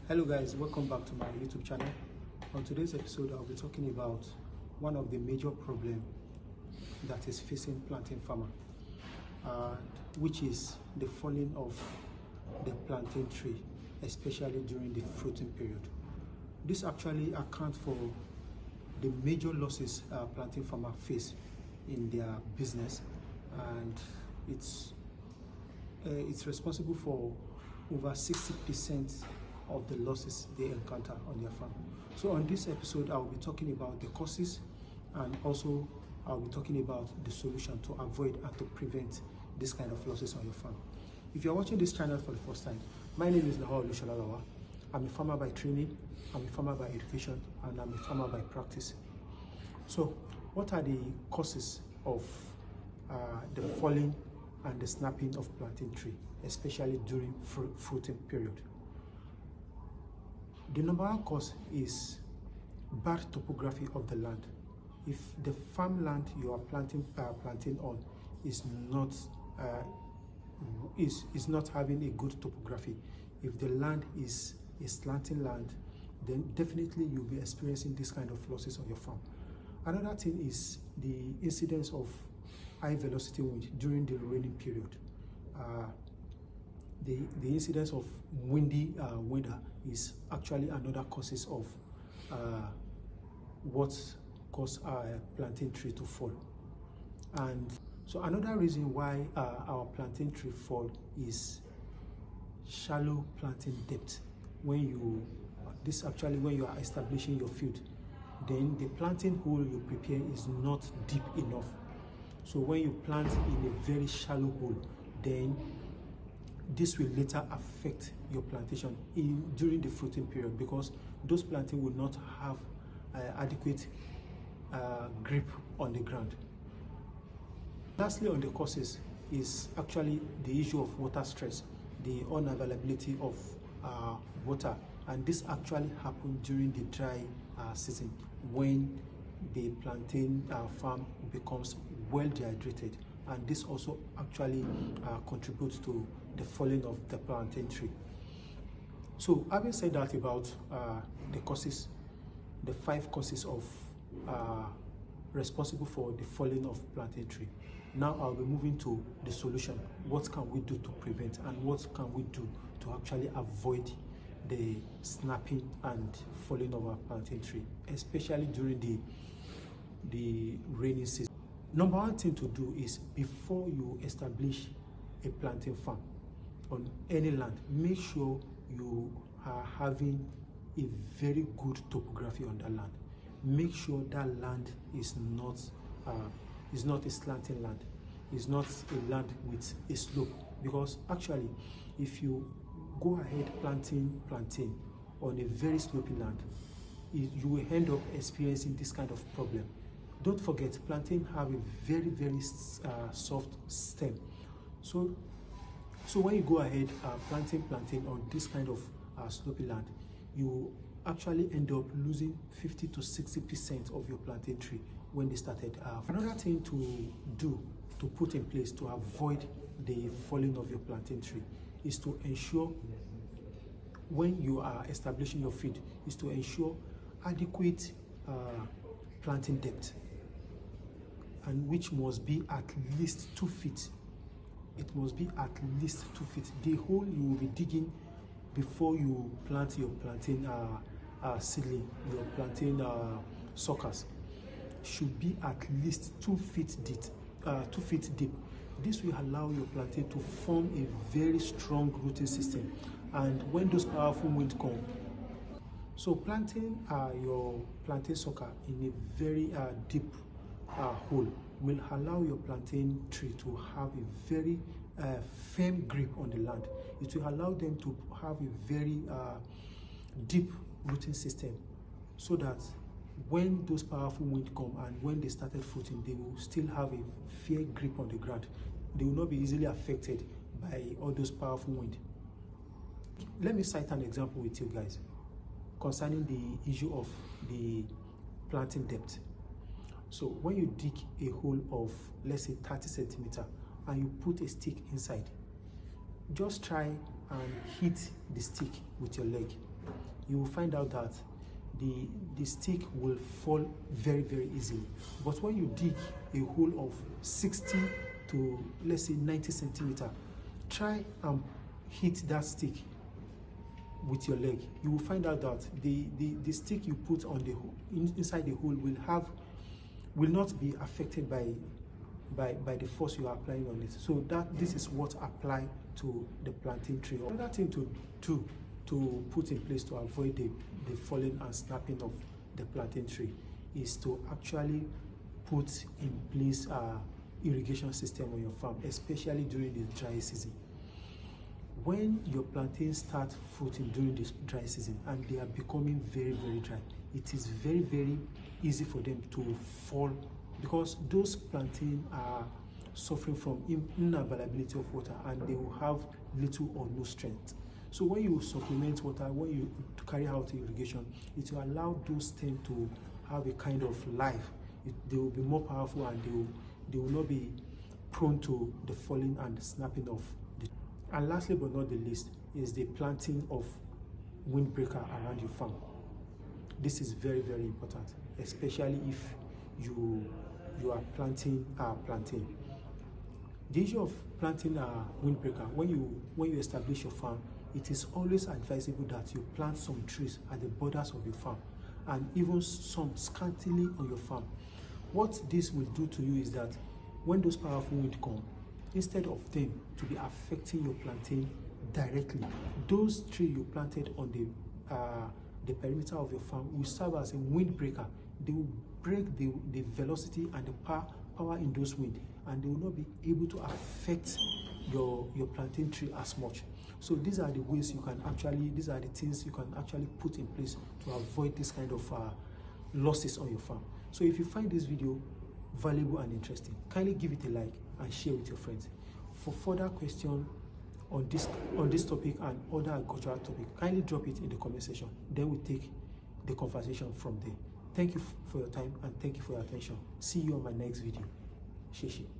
Hello guys, welcome back to my YouTube channel. On today's episode, I'll be talking about one of the major problems that is facing plantain farmer, which is the falling of the plantain tree, especially during the fruiting period. This actually accounts for the major losses plantain farmer face in their business, and it's responsible for over 60% of the losses they encounter on their farm. So on this episode, I'll be talking about the causes, and also I'll be talking about the solution to avoid and to prevent this kind of losses on your farm. If you're watching this channel for the first time, my name is Lawa Olusholalawa. I'm a farmer by training, I'm a farmer by education, and I'm a farmer by practice. So what are the causes of the falling and the snapping of plantain tree, especially during fruiting period? The number one cause is bad topography of the land. If the farmland you are planting plantain on is not having a good topography, if the land is a slanting land, then definitely you'll be experiencing this kind of losses on your farm. Another thing is the incidence of high velocity wind during the raining period. The incidence of windy weather is actually another causes of what cause our plantain tree to fall. And so another reason why our plantain tree fall is shallow planting depth. When you are establishing your field, then the planting hole you prepare is not deep enough. So when you plant in a very shallow hole, then this will later affect your plantation during the fruiting period, because those planting will not have adequate grip on the ground. Lastly, on the causes is actually the issue of water stress, the unavailability of water, and this actually happens during the dry season, when the plantain farm becomes well dehydrated, and this also actually contributes to the falling of the plantain tree. So having said that about the causes, the 5 causes of responsible for the falling of plantain tree, now I'll be moving to the solution. What can we do to prevent, and what can we do to actually avoid the snapping and falling of our plantain tree, especially during the rainy season? Number one thing to do is, before you establish a plantain farm on any land, make sure you are having a very good topography on that land. Make sure that land is not a slanting land, is not a land with a slope, because actually if you go ahead planting plantain on a very slopy land, you will end up experiencing this kind of problem. Don't forget, plantain have a very soft stem. So when you go ahead planting plantain on this kind of slopy land, you actually end up losing 50 to 60% of your plantain tree when they started. Another thing to put in place to avoid the falling of your plantain tree is to ensure, when you are establishing your field, is to ensure adequate planting depth, and which must be at least 2 feet. It must be at least 2 feet. The hole you will be digging before you plant your plantain seedling, your plantain suckers, should be at least 2 feet deep. 2 feet deep. This will allow your plantain to form a very strong rooting system, and when those powerful winds come, so planting your plantain sucker in a very deep hole will allow your plantain tree to have a very firm grip on the land. It will allow them to have a very deep rooting system, so that when those powerful winds come and when they started fruiting, they will still have a fair grip on the ground. They will not be easily affected by all those powerful winds. Let me cite an example with you guys concerning the issue of the planting depth. So when you dig a hole of, let's say, 30 centimeters, and you put a stick inside, just try and hit the stick with your leg. you will find out that the stick will fall very, very easily. But when you dig a hole of 60 to, let's say, 90 centimeter, try and hit that stick with your leg. You will find out that the stick you put on the hole, inside the hole, will not be affected by the force you are applying on it. So this is what apply to the plantain tree. Another thing to put in place to avoid the falling and snapping of the plantain tree is to actually put in place irrigation system on your farm, especially during the dry season. When your plantains start fruiting during this dry season and they are becoming very, very dry, it is very, very easy for them to fall, because those plantains are suffering from unavailability of water and they will have little or no strength. So when you supplement water, when you carry out irrigation, it will allow those stems to have a kind of life. They will be more powerful and they will not be prone to the falling and the snapping of the. And lastly but not the least is the planting of windbreaker around your farm. This is very, very important, especially if you are planting plantain. The issue of planting a windbreaker, when you establish your farm, it is always advisable that you plant some trees at the borders of your farm and even some scantily on your farm. What this will do to you is that when those powerful winds come, instead of them to be affecting your plantain directly, those trees you planted on the perimeter of your farm will serve as a windbreaker. They will break the velocity and the power in those winds, and they will not be able to affect your plantain tree as much. So these are the ways you can actually, these are the things you can actually put in place to avoid this kind of losses on your farm. So if you find this video valuable and interesting, kindly give it a like and share with your friends. For further questions on this topic and other agricultural topics, kindly drop it in the comment section. Then we'll take the conversation from there. Thank you for your time and thank you for your attention. See you on my next video. Shishi.